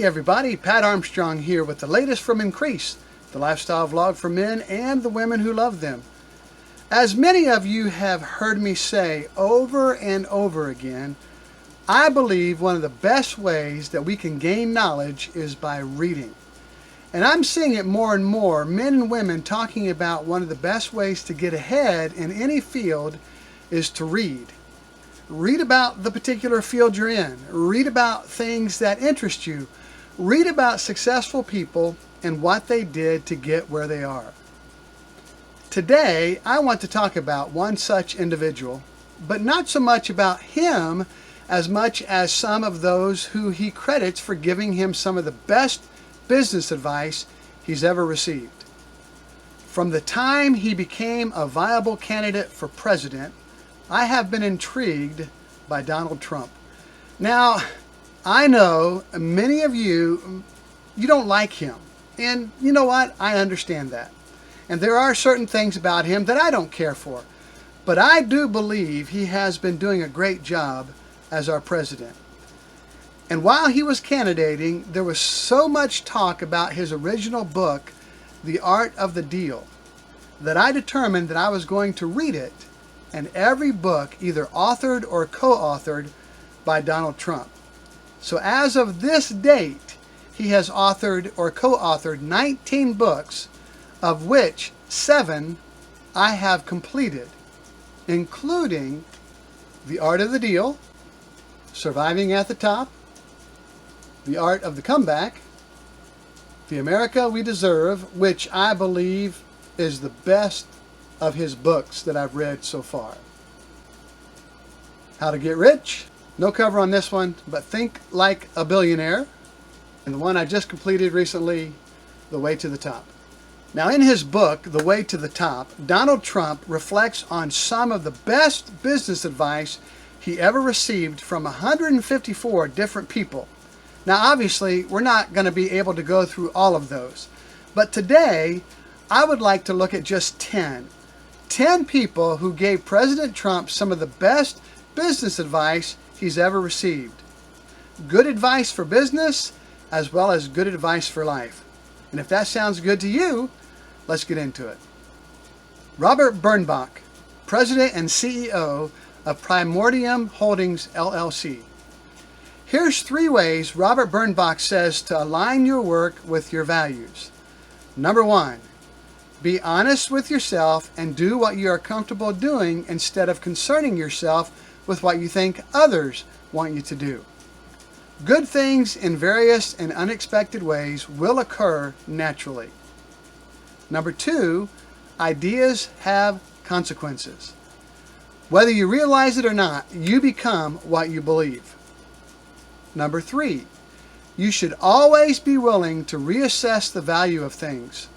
Hey everybody, Pat Armstrong here with the latest from Increase, the lifestyle vlog for men and the women who love them. As many of you have heard me say over and over again, I believe one of the best ways that we can gain knowledge is by reading. And I'm seeing it more and more, men and women talking about one of the best ways to get ahead in any field is to read. Read about the particular field you're in. Read about things that interest you. Read about successful people and what they did to get where they are. Today, I want to talk about one such individual, but not so much about him as much as some of those who he credits for giving him some of the best business advice he's ever received. From the time he became a viable candidate for president, I have been intrigued by Donald Trump. Now, I know many of you don't like him. And you know what? I understand that. And there are certain things about him that I don't care for. But I do believe he has been doing a great job as our president. And while he was candidating, there was so much talk about his original book, The Art of the Deal, that I determined that I was going to read it, and every book either authored or co-authored by Donald Trump. So as of this date, he has authored or co-authored 19 books, of which 7 I have completed, including The Art of the Deal, Surviving at the Top, The Art of the Comeback, The America We Deserve, which I believe is the best of his books that I've read so far. How to Get Rich, no cover on this one, but Think Like a Billionaire, and the one I just completed recently, The Way to the Top. Now in his book, The Way to the Top, Donald Trump reflects on some of the best business advice he ever received from 154 different people. Now obviously, we're not going to be able to go through all of those, but today I would like to look at just 10 people who gave President Trump some of the best business advice he's ever received. Good advice for business as well as good advice for life. And if that sounds good to you, let's get into it. Robert Birnbach, President and CEO of Primordium Holdings, LLC. Here's 3 ways Robert Birnbach says to align your work with your values. Number 1, be honest with yourself and do what you are comfortable doing instead of concerning yourself with what you think others want you to do. Good things in various and unexpected ways will occur naturally. Number 2, ideas have consequences. Whether you realize it or not, you become what you believe. Number 3, you should always be willing to reassess the value of things.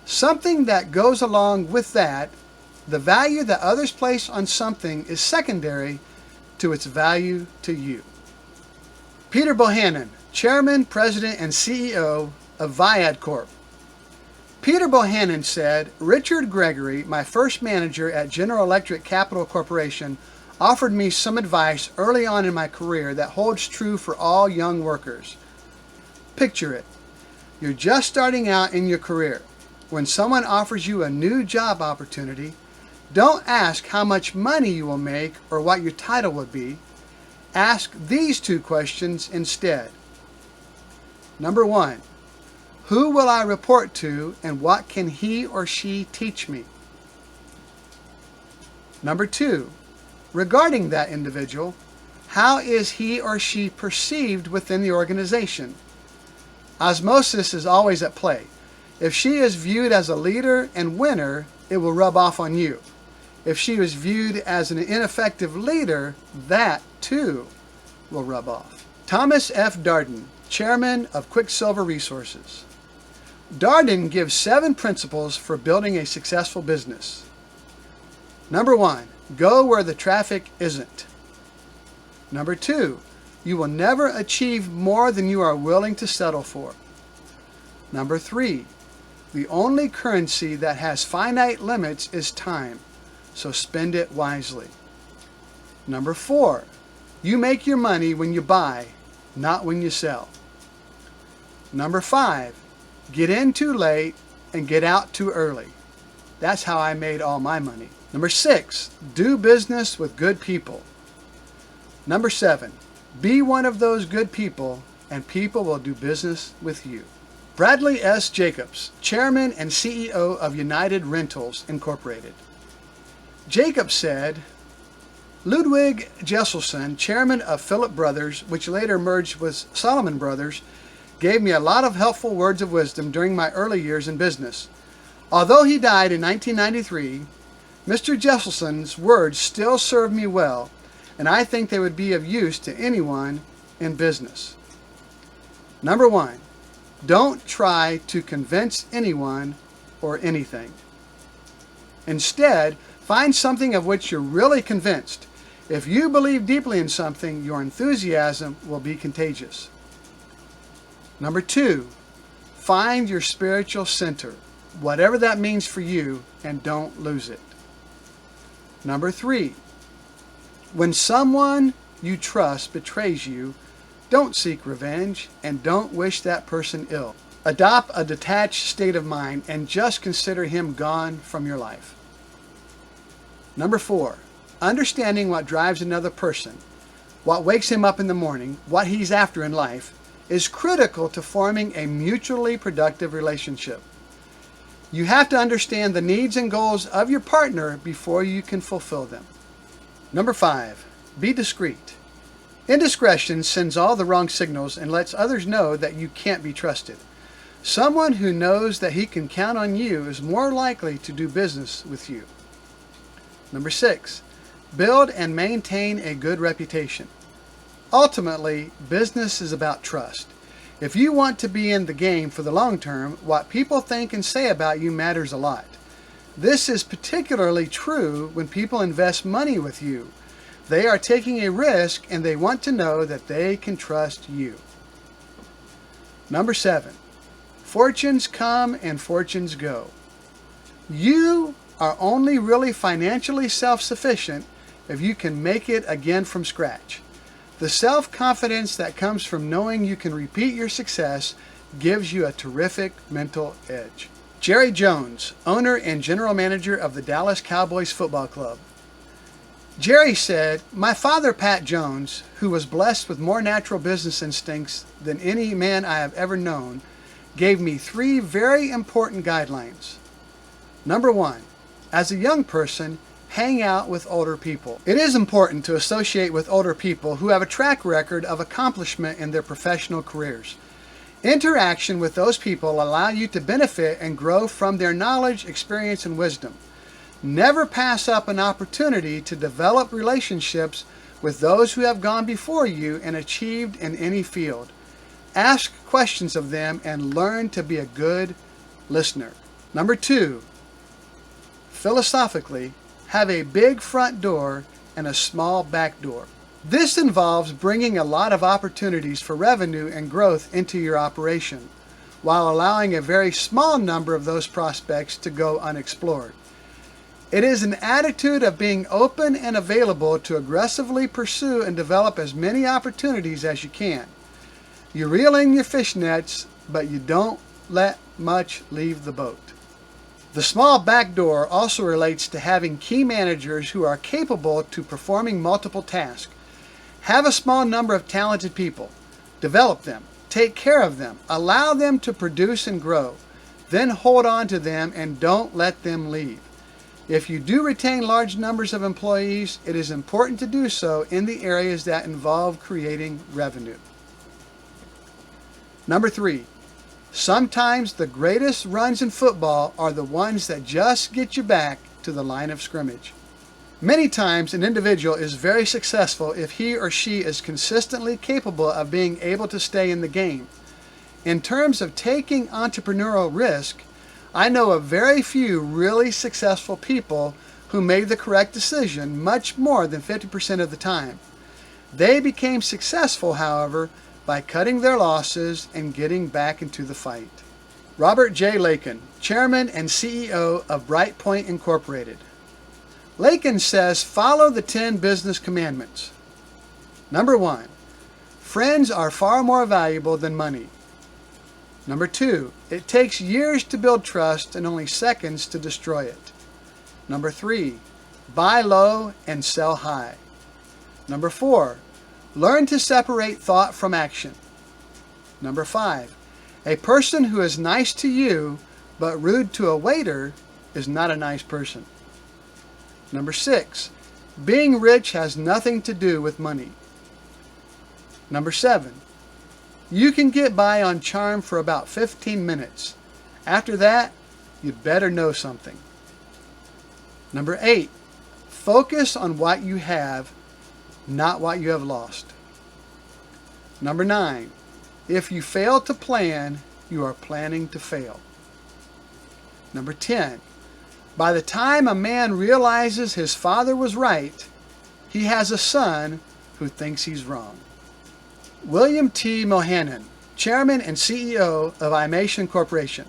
Something that goes along with that, the value that others place on something is secondary to its value to you. Peter Bohannon, Chairman, President, and CEO of Viad Corp. Peter Bohannon said, Richard Gregory, my first manager at General Electric Capital Corporation, offered me some advice early on in my career that holds true for all young workers. Picture it. You're just starting out in your career. When someone offers you a new job opportunity, don't ask how much money you will make or what your title would be. Ask these 2 questions instead. Number 1, who will I report to and what can he or she teach me? Number 2, regarding that individual, how is he or she perceived within the organization? Osmosis is always at play. If she is viewed as a leader and winner, it will rub off on you. If she is viewed as an ineffective leader, that too will rub off. Thomas F. Darden, Chairman of Quicksilver Resources. Darden gives 7 principles for building a successful business. Number 1, go where the traffic isn't. Number 2, you will never achieve more than you are willing to settle for. Number 3, the only currency that has finite limits is time, so spend it wisely. Number 4, you make your money when you buy, not when you sell. Number 5, get in too late and get out too early. That's how I made all my money. Number 6, do business with good people. Number 7, be one of those good people and people will do business with you. Bradley S. Jacobs, Chairman and CEO of United Rentals, Incorporated. Jacobs said, Ludwig Jesselson, chairman of Philip Brothers, which later merged with Solomon Brothers, gave me a lot of helpful words of wisdom during my early years in business. Although he died in 1993, Mr. Jesselson's words still serve me well, and I think they would be of use to anyone in business. Number 1, don't try to convince anyone or anything. Instead, find something of which you're really convinced. If you believe deeply in something, your enthusiasm will be contagious. Number 2, find your spiritual center, whatever that means for you, and don't lose it. Number 3, when someone you trust betrays you, don't seek revenge and don't wish that person ill. Adopt a detached state of mind and just consider him gone from your life. Number 4, understanding what drives another person, what wakes him up in the morning, what he's after in life, is critical to forming a mutually productive relationship. You have to understand the needs and goals of your partner before you can fulfill them. Number 5, be discreet. Indiscretion sends all the wrong signals and lets others know that you can't be trusted. Someone who knows that he can count on you is more likely to do business with you. Number 6, build and maintain a good reputation. Ultimately, business is about trust. If you want to be in the game for the long term, what people think and say about you matters a lot. This is particularly true when people invest money with you. They are taking a risk and they want to know that they can trust you. Number 7, fortunes come and fortunes go. You are only really financially self-sufficient if you can make it again from scratch. The self-confidence that comes from knowing you can repeat your success gives you a terrific mental edge. Jerry Jones, owner and general manager of the Dallas Cowboys Football Club. Jerry said, "My father, Pat Jones, who was blessed with more natural business instincts than any man I have ever known, gave me 3 very important guidelines. Number 1, as a young person, hang out with older people. It is important to associate with older people who have a track record of accomplishment in their professional careers. Interaction with those people allow you to benefit and grow from their knowledge, experience, and wisdom. Never pass up an opportunity to develop relationships with those who have gone before you and achieved in any field. Ask questions of them and learn to be a good listener. Number 2, philosophically, have a big front door and a small back door. This involves bringing a lot of opportunities for revenue and growth into your operation, while allowing a very small number of those prospects to go unexplored. It is an attitude of being open and available to aggressively pursue and develop as many opportunities as you can. You reel in your fish nets, but you don't let much leave the boat. The small back door also relates to having key managers who are capable to performing multiple tasks. Have a small number of talented people. Develop them. Take care of them. Allow them to produce and grow. Then hold on to them and don't let them leave. If you do retain large numbers of employees, it is important to do so in the areas that involve creating revenue. Number 3, sometimes the greatest runs in football are the ones that just get you back to the line of scrimmage. Many times an individual is very successful if he or she is consistently capable of being able to stay in the game. In terms of taking entrepreneurial risk, I know of very few really successful people who made the correct decision much more than 50% of the time. They became successful, however, by cutting their losses and getting back into the fight. Robert J. Lakin, Chairman and CEO of BrightPoint Incorporated. Lakin says, follow the 10 business commandments. Number 1, friends are far more valuable than money. Number 2, it takes years to build trust and only seconds to destroy it. Number 3, buy low and sell high. Number 4, learn to separate thought from action. Number 5, a person who is nice to you but rude to a waiter is not a nice person. Number 6, being rich has nothing to do with money. Number 7, you can get by on charm for about 15 minutes. After that, you'd better know something. Number 8, focus on what you have, not what you have lost. Number 9, if you fail to plan, you are planning to fail. Number 10, by the time a man realizes his father was right, he has a son who thinks he's wrong. William T. Mohannan, Chairman and CEO of Imation Corporation.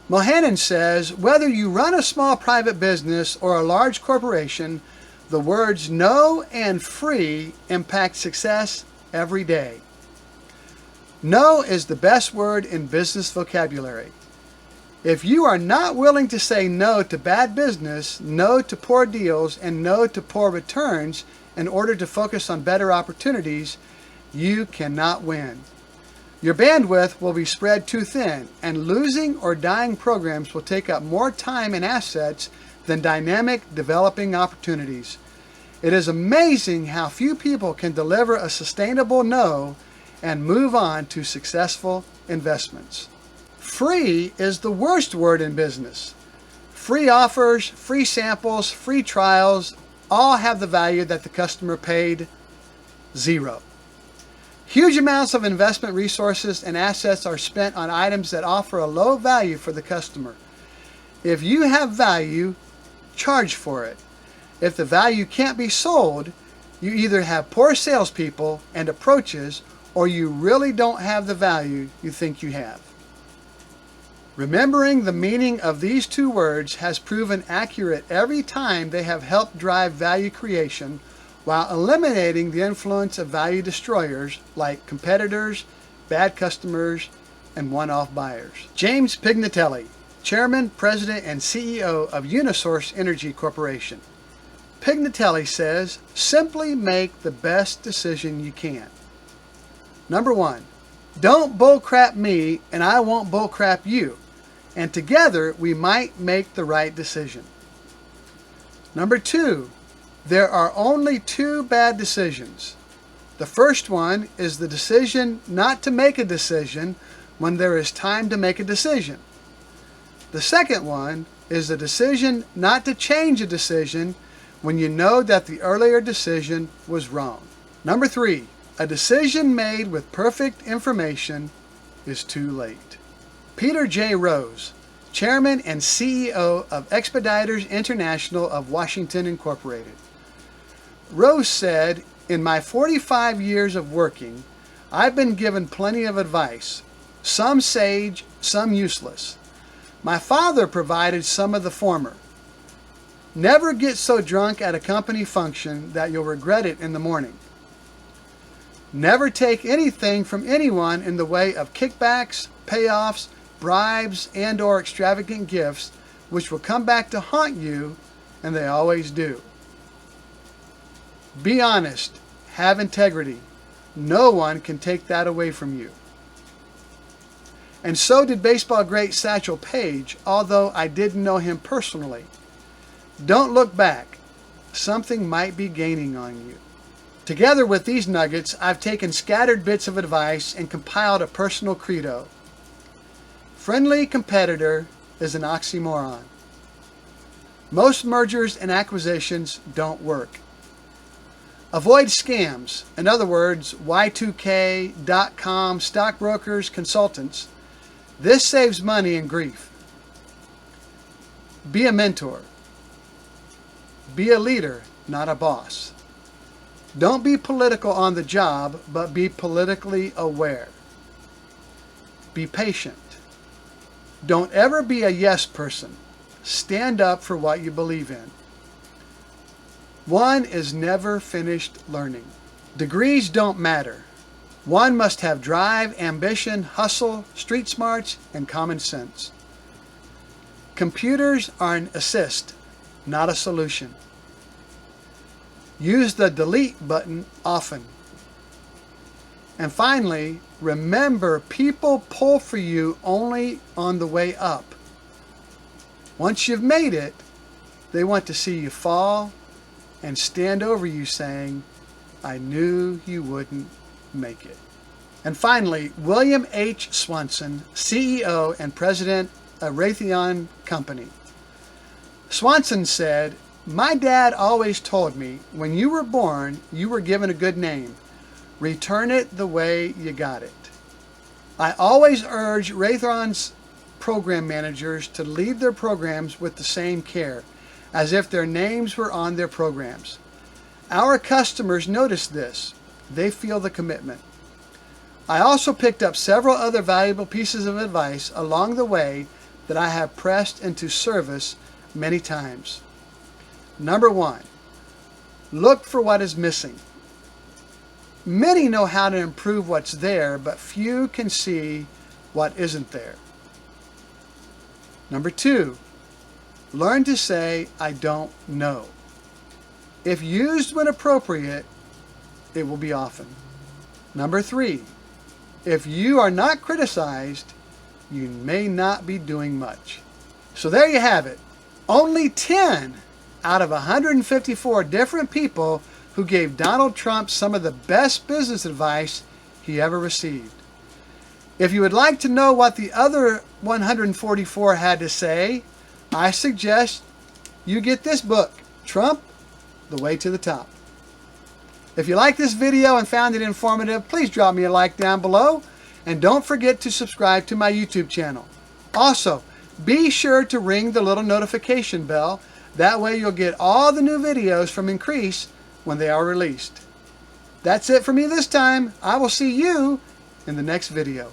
Mohannan says, whether you run a small private business or a large corporation, the words no and free impact success every day. No is the best word in business vocabulary. If you are not willing to say no to bad business, no to poor deals, and no to poor returns in order to focus on better opportunities, you cannot win. Your bandwidth will be spread too thin, and losing or dying programs will take up more time and assets than dynamic, developing opportunities. It is amazing how few people can deliver a sustainable no and move on to successful investments. Free is the worst word in business. Free offers, free samples, free trials all have the value that the customer paid: zero. Huge amounts of investment resources and assets are spent on items that offer a low value for the customer. If you have value, charge for it. If the value can't be sold, you either have poor salespeople and approaches, or you really don't have the value you think you have. Remembering the meaning of these two words has proven accurate every time they have helped drive value creation while eliminating the influence of value destroyers like competitors, bad customers, and one-off buyers. James Pignatelli, Chairman, President, and CEO of Unisource Energy Corporation. Pignatelli says, simply make the best decision you can. Number 1, don't bullcrap me and I won't bullcrap you, and together we might make the right decision. Number 2, there are only 2 bad decisions. The first one is the decision not to make a decision when there is time to make a decision. The second one is the decision not to change a decision when you know that the earlier decision was wrong. Number 3, a decision made with perfect information is too late. Peter J. Rose, Chairman and CEO of Expeditors International of Washington, Incorporated. Rose said, in my 45 years of working, I've been given plenty of advice, some sage, some useless. My father provided some of the former. Never get so drunk at a company function that you'll regret it in the morning. Never take anything from anyone in the way of kickbacks, payoffs, bribes, and/or extravagant gifts, which will come back to haunt you, and they always do. Be honest. Have integrity. No one can take that away from you. And so did baseball great Satchel Paige, although I didn't know him personally. Don't look back. Something might be gaining on you. Together with these nuggets, I've taken scattered bits of advice and compiled a personal credo. Friendly competitor is an oxymoron. Most mergers and acquisitions don't work. Avoid scams, in other words, Y2K, .com, stockbrokers, consultants. This saves money and grief. Be a mentor. Be a leader, not a boss. Don't be political on the job, but be politically aware. Be patient. Don't ever be a yes person. Stand up for what you believe in. One is never finished learning. Degrees don't matter. One must have drive, ambition, hustle, street smarts, and common sense. Computers are an assist, not a solution. Use the delete button often. And finally, remember, people pull for you only on the way up. Once you've made it, they want to see you fall and stand over you saying, "I knew you wouldn't make it." And finally, William H. Swanson, CEO and President of Raytheon Company. Swanson said, "My dad always told me when you were born, you were given a good name. Return it the way you got it." I always urge Raytheon's program managers to lead their programs with the same care, as if their names were on their programs. Our customers notice this. They feel the commitment. I also picked up several other valuable pieces of advice along the way that I have pressed into service many times. Number 1, look for what is missing. Many know how to improve what's there, but few can see what isn't there. Number 2, learn to say, "I don't know." If used when appropriate, it will be often. Number 3, if you are not criticized, you may not be doing much. So there you have it. Only 10 out of 154 different people who gave Donald Trump some of the best business advice he ever received. If you would like to know what the other 144 had to say, I suggest you get this book, Trump, The Way to the Top. If you liked this video and found it informative, please drop me a like down below, and don't forget to subscribe to my YouTube channel. Also, be sure to ring the little notification bell. That way you'll get all the new videos from Increase when they are released. That's it for me this time. I will see you in the next video.